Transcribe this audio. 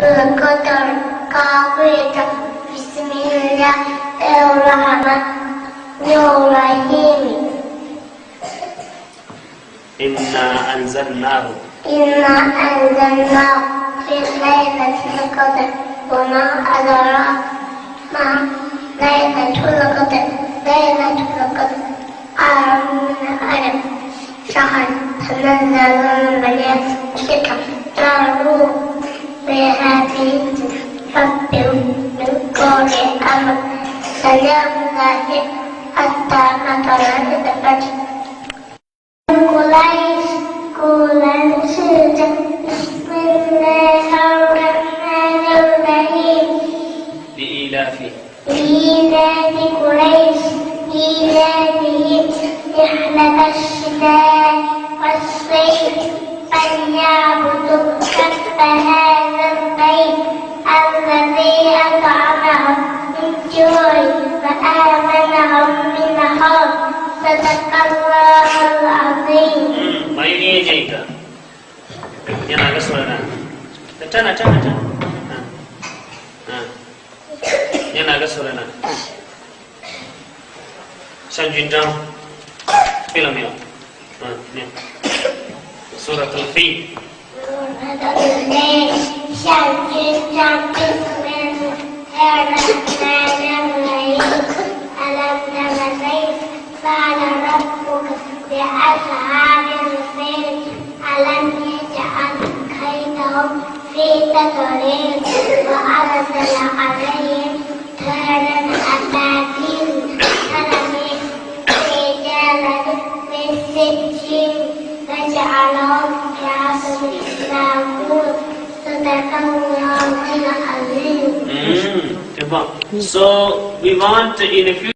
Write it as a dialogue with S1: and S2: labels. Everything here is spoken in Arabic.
S1: القدر قاعدة بسم الله الرحمن الرحيم
S2: إنا أنزلناه
S1: في ليلة القدر وما أدراك ما ليلة القدر أربعون ألف شهر تنزل الملائكة والروح فيها بإذن ربهم من كل أمر سلام هي حتى مطلع الفجر قريش بسم الله الرحمن الرحيم
S2: لإيلاف
S1: قريش إيلافهم رحلة الشتاء والصيف فليعبدوا رب هذا البيت الذي أطعمهم من جوع وآمنهم من خوف صدق الله العظيم.
S2: Mayunya jaga. Yang agak suara. Cana. Yang agak suara. Sanjunjang. Film ya. Ni. Surat Al-Fil.
S1: سورة الليل شجرة بسم الله الرحمن الرحيم ألم تر كيف فعل ربك بأصحاب الفيل ألم يجعل كيدهم في تضليل وأرسل عليهم طيرا أبابيل ترميهم بحجارة من سجيل فجعلهم كعصف مأكول صدق الله العظيم.
S2: So we want in a few